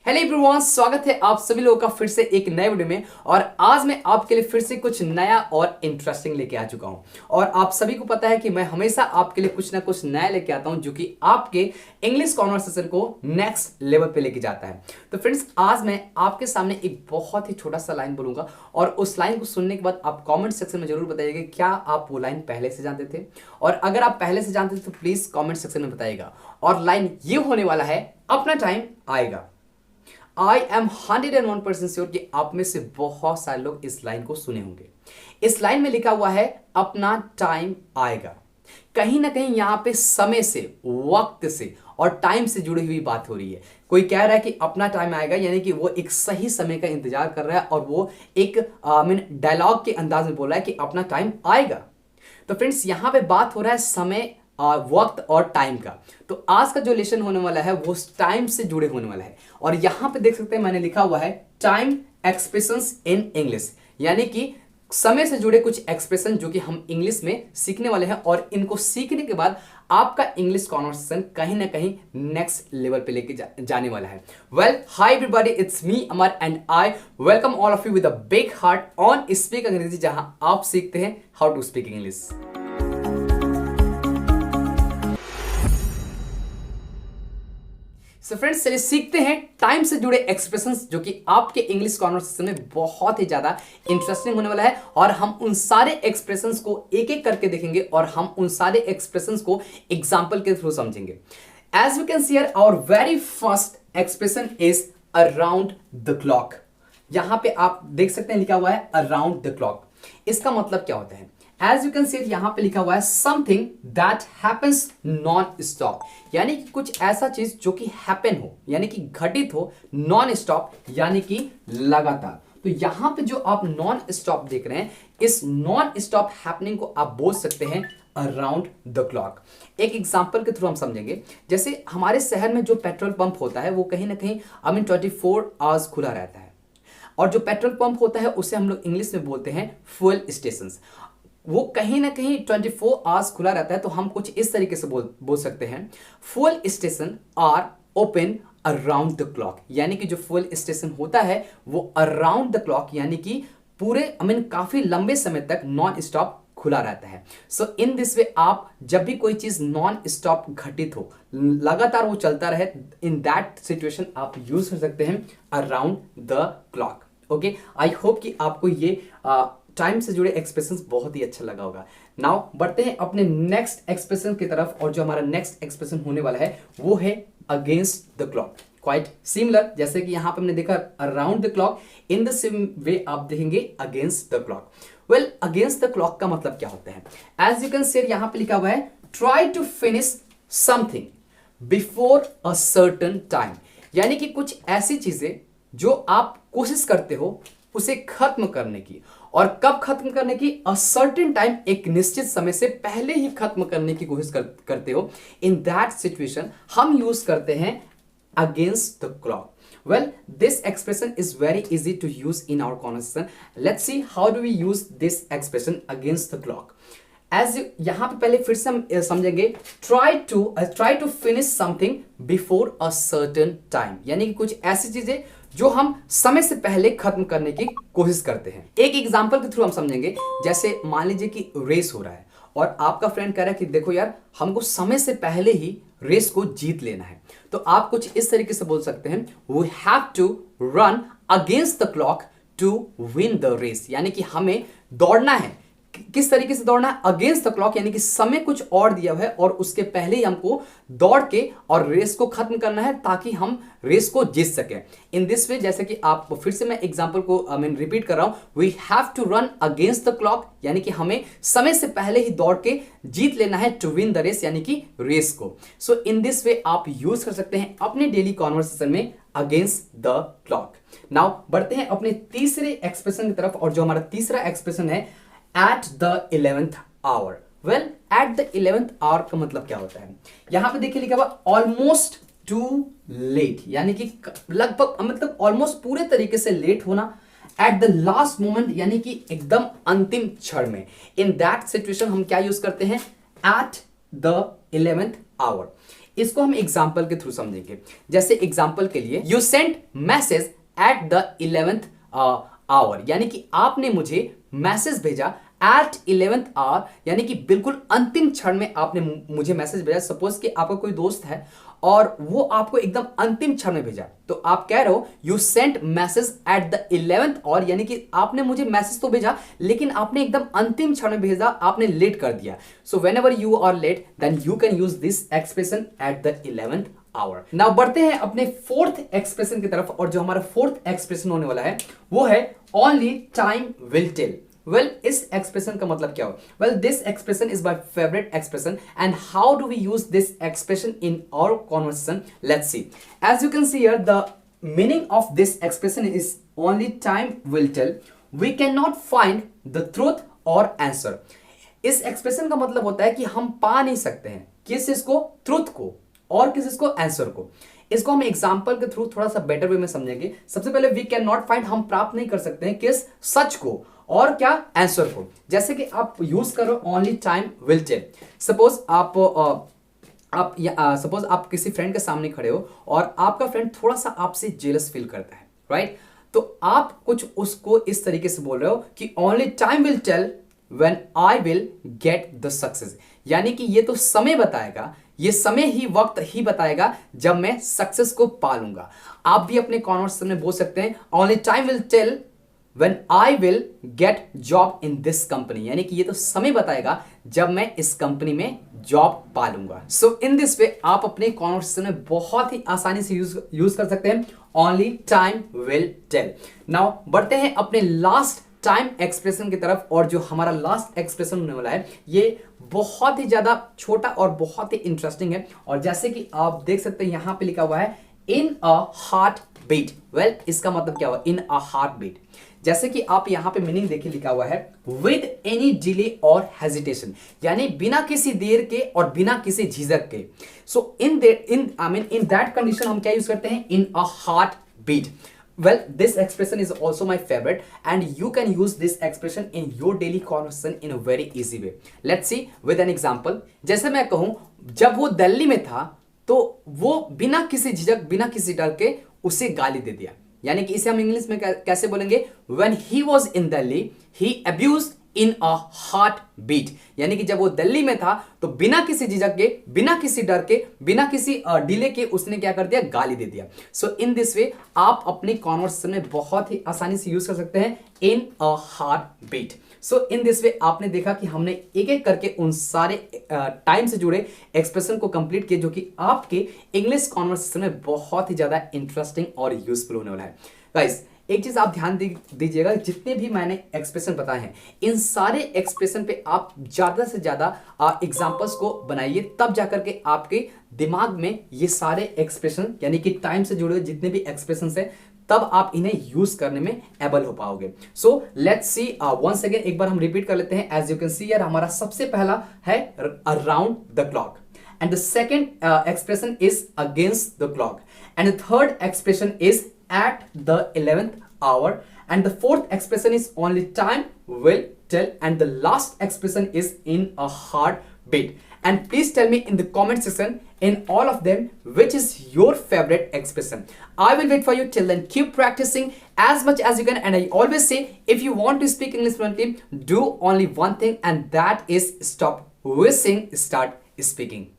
Hello everyone, स्वागत है आप सभी लोगों का फिर से एक नए वीडियो में। और आज मैं आपके लिए फिर से कुछ नया और इंटरेस्टिंग लेके आ चुका हूं। और आप सभी को पता है कि मैं हमेशा आपके लिए कुछ ना कुछ नया लेके आता हूं जो कि आपके इंग्लिश कॉन्वर्सेशन को नेक्स्ट लेवल पे लेके जाता है। तो फ्रेंड्स, आज मैं आपके सामने एक बहुत ही छोटा सा लाइन बोलूंगा और उस लाइन को सुनने के बाद आप कॉमेंट सेक्शन में जरूर बताइएगा क्या आप वो लाइन पहले से जानते थे, और अगर आप पहले से जानते थे तो प्लीज कॉमेंट सेक्शन में बताइएगा। और लाइन ये होने वाला है, अपना टाइम आएगा। आई एम 101% श्योर कि आप में से बहुत सारे लोग इस लाइन को सुने होंगे। इस लाइन में लिखा हुआ है अपना टाइम आएगा। कहीं ना कहीं यहां पे समय से, वक्त से और टाइम से जुड़ी हुई बात हो रही है। कोई कह रहा है कि अपना टाइम आएगा, यानी कि वो एक सही समय का इंतजार कर रहा है और वो एक डायलॉग के अंदाज में बोल रहा है कि अपना टाइम आएगा। तो फ्रेंड्स, यहां पे बात हो रहा है समय, वक्त और टाइम का। तो आज का जो लेसन होने वाला है वो टाइम से जुड़े होने वाला है। और यहां पे देख सकते हैं मैंने लिखा हुआ है टाइम एक्सप्रेशंस इन इंग्लिश, यानी कि समय से जुड़े कुछ एक्सप्रेशन जो कि हम इंग्लिश में सीखने वाले हैं। और इनको सीखने के बाद आपका इंग्लिश कॉन्वर्सेशन कहीं ना कहीं नेक्स्ट लेवल पे लेके जाने वाला है। Well, hi everybody, it's me Amar and I welcome all of you with a big heart on speak Angrezi, जहां आप सीखते हैं how to speak English. So friends, चलिए सीखते हैं टाइम से जुड़े एक्सप्रेशंस जो कि आपके इंग्लिश कॉन्वर्सेशन में बहुत ही ज्यादा इंटरेस्टिंग होने वाला है। और हम उन सारे एक्सप्रेशंस को एक एक करके देखेंगे और हम उन सारे एक्सप्रेशंस को एग्जांपल के थ्रू समझेंगे। As you can see here, our very first expression is around the clock. यहां पे आप देख सकते हैं लिखा हुआ है अराउंड द क्लॉक। इसका मतलब क्या होता है? एज यू कैन सी यहां पे लिखा हुआ है something that happens non stop, यानी कि कुछ ऐसा चीज जो कि हैपन हो, यानी कि घटित हो, नॉन स्टॉप यानी कि लगातार। तो यहां पे जो आप नॉन स्टॉप देख रहे हैं, इस नॉन स्टॉप हैपनिंग को आप बोल सकते हैं अराउंड द क्लॉक। एक एग्जांपल के थ्रू हम समझेंगे। जैसे हमारे शहर में जो पेट्रोल पंप होता है वो कहीं ना कहीं 24 आवर्स खुला रहता है। और जो पेट्रोल पंप होता है उसे हम लोग इंग्लिश में बोलते हैं फ्यूल स्टेशन। वो कहीं ना कहीं 24 आवर्स खुला रहता है। तो हम कुछ इस तरीके से बोल सकते हैं fuel station are open around the clock, यानी कि जो फ्यूल स्टेशन होता है वो अराउंड द क्लॉक, यानी कि पूरे काफी लंबे समय तक नॉन स्टॉप खुला रहता है। सो इन दिस वे, आप जब भी कोई चीज नॉन स्टॉप घटित हो, लगातार वो चलता रहे, इन दैट सिचुएशन आप यूज कर सकते हैं around the clock. Okay, I hope कि आपको ये टाइम से जुड़े एक्सप्रेशंस बहुत ही अच्छा लगा होगा। नाउ बढ़ते हैं अपने नेक्स्ट एक्सप्रेशन की तरफ। और जो हमारा नेक्स्ट एक्सप्रेशन होने वाला है वो है against the clock. Quite similar, जैसे कि यहां पर हमने देखा around the clock, in the same way आप देखेंगे against the clock. Well, against the clock का मतलब क्या होता है? एज यू कैन सी यहां पर लिखा हुआ है try to finish something before a certain time, यानी कि कुछ ऐसी चीजें जो आप कोशिश करते हो उसे खत्म करने की। और कब खत्म करने की? अ सर्टेन टाइम, एक निश्चित समय से पहले ही खत्म करने की कोशिश करते हो। इन दैट सिचुएशन हम यूज करते हैं against the clock. Well, this expression is very easy to use in our conversation. Let's see how do we use this expression against the clock. As यहां पे पहले फिर से हम समझेंगे try to finish something before a certain time, यानी कि कुछ ऐसी चीजें जो हम समय से पहले खत्म करने की कोशिश करते हैं। एक एग्जांपल के थ्रू हम समझेंगे। जैसे मान लीजिए कि रेस हो रहा है और आपका फ्रेंड कह रहा है कि देखो यार, हमको समय से पहले ही रेस को जीत लेना है। तो आप कुछ इस तरीके से बोल सकते हैं we have to run against the clock to win the race, यानी कि हमें दौड़ना है। किस तरीके से दौड़ना है? अगेंस्ट द क्लॉक, यानी कि समय कुछ और दिया हुआ है और उसके पहले ही हमको दौड़ के और रेस को खत्म करना है ताकि हम रेस को जीत सकें। इन दिस वे, जैसे कि आप फिर से मैं एग्जांपल को रिपीट कर रहा हूं, we have to run against the clock, यानी कि हमें समय से पहले ही दौड़ के जीत लेना है, टू विन द रेस, यानी कि रेस को। सो इन दिस वे आप यूज कर सकते हैं अपने डेली कॉन्वर्सेशन में अगेंस्ट द क्लॉक। नाउ बढ़ते हैं अपने तीसरे एक्सप्रेशन की तरफ। और जो हमारा तीसरा एक्सप्रेशन है at the 11th hour. Well, at the 11th hour का मतलब क्या होता है? यहां पे देखिए लिखा हुआ almost too late, यानी कि लगभग ऑलमोस्ट पूरे तरीके से लेट होना। at the last moment, यानी कि एकदम अंतिम क्षण में। in that situation हम क्या यूज करते हैं? at the 11th hour. इसको हम एग्जाम्पल के थ्रू समझेंगे। जैसे एग्जाम्पल के लिए, you sent message at the 11th hour, यानी कि आपने मुझे मैसेज भेजा एट 11th आवर, यानी कि बिल्कुल अंतिम क्षण में आपने मुझे मैसेज भेजा। सपोज कि आपका कोई दोस्त है और वो आपको एकदम अंतिम क्षण में भेजा, तो आप कह रहे हो you sent message at the 11th hour, यानी कि आपने मुझे मैसेज तो भेजा लेकिन आपने एकदम अंतिम क्षण में भेजा, आपने लेट कर दिया। So whenever you are late then you can use this expression at the 11th hour. Now बढ़ते हैं अपने फोर्थ एक्सप्रेशन की तरफ, और जो हमारा फोर्थ एक्सप्रेशन होने वाला है वो है only time will tell. Well, इस एक्सप्रेशन का मतलब क्या हो? Well, this expression is my favourite expression, and how do we use this expression in our conversation? Let's see. As you can see here, the meaning of this expression is only time will tell, we can not find the truth और answer. इस expression का मतलब होता है कि हम पा नहीं सकते हैं किस इसको, ट्रूथ को, और किस इसको, आंसर को। इसको हम एग्जाम्पल के थ्रू थोड़ा सा बेटर वे में समझेंगे। सबसे पहले वी कैन नॉट फाइंड, हम प्राप्त नहीं कर सकते हैं किस, सच को, और क्या, आंसर को। जैसे कि आप यूज करो only time will tell. Suppose suppose आप किसी फ्रेंड के सामने खड़े हो और आपका फ्रेंड थोड़ा सा आपसे जेलस फील करता है, राइट? तो आप कुछ उसको इस तरीके से बोल रहे हो कि only time will tell when I will get the success, यानी कि ये तो समय बताएगा, ये समय ही, वक्त ही बताएगा जब मैं सक्सेस को पा लूंगा। आप भी अपने कॉन्वर्सेशन में बोल सकते हैं only time will tell when I will get job in this company, यानी कि ये तो समय बताएगा जब मैं इस कंपनी में जॉब पा लूंगा। सो इन दिस वे आप अपने कॉन्वर्सेशन में बहुत ही आसानी से यूज कर सकते हैं only time will tell. Now बढ़ते हैं अपने लास्ट टाइम एक्सप्रेशन की तरफ, और जो हमारा लास्ट एक्सप्रेशन होने वाला है ये बहुत ही ज्यादा छोटा और बहुत ही इंटरेस्टिंग है। और जैसे कि आप देख सकते हैं यहां पे लिखा हुआ है इन अ हार्ट बीट। वेल, इसका मतलब क्या हुआ? इन अ हार्ट बीट। जैसे कि आप यहां पे मीनिंग देखिए, लिखा हुआ है विद एनी डिले और हेजिटेशन, यानी बिना किसी देर के और बिना किसी झिझक के। सो इन दैट कंडीशन हम क्या यूज करते हैं? In a heartbeat. Well, this expression is also my favorite, and you can use this expression in your daily conversation in a very easy way. Let's see with an example. जैसे मैं कहूं, जब वो दिल्ली में था तो वो बिना किसी झिझक, बिना किसी डर के उसे गाली दे दिया, यानी कि इसे हम इंग्लिश में कैसे बोलेंगे? When he was in Delhi, he abused in a heartbeat, यानी कि जब वो दिल्ली में था तो बिना किसी झिझक के, बिना किसी डर के, बिना किसी डिले के उसने क्या कर दिया? गाली दे दिया। सो इन दिस वे आप अपने कॉन्वर्सेशन में बहुत ही आसानी से यूज कर सकते हैं in a heartbeat. So in this way आपने देखा कि हमने एक एक करके उन सारे टाइम से जुड़े एक्सप्रेशन को कंप्लीट किए, जो कि आपके इंग्लिश कॉन्वर्सेशन में बहुत ही ज्यादा इंटरेस्टिंग और यूजफुल होने वाला है। गाइस, एक चीज आप ध्यान दीजिएगा, जितने भी मैंने एक्सप्रेशन बताए हैं इन सारे एक्सप्रेशन पे आप ज्यादा से ज्यादा एग्जांपल्स को बनाइए, तब जाकर के आपके दिमाग में ये सारे एक्सप्रेशन, यानी कि टाइम से जुड़े हुए जितने भी एक्सप्रेशन है, तब आप इन्हें यूज करने में एबल हो पाओगे। So let's see once again, एक बार हम रिपीट कर लेते हैं। एज यू कैन सी यार, हमारा सबसे पहला है around the clock, and the second expression is against the clock, and the third expression is at the 11th hour, and the fourth expression is only time will tell, and the last expression is in a heartbeat. And please tell me in the comment section, in all of them, which is your favorite expression. I will wait for you. Till then, keep practicing as much as you can, and I always say, if you want to speak English fluently, do only one thing, and that is stop wishing, start speaking.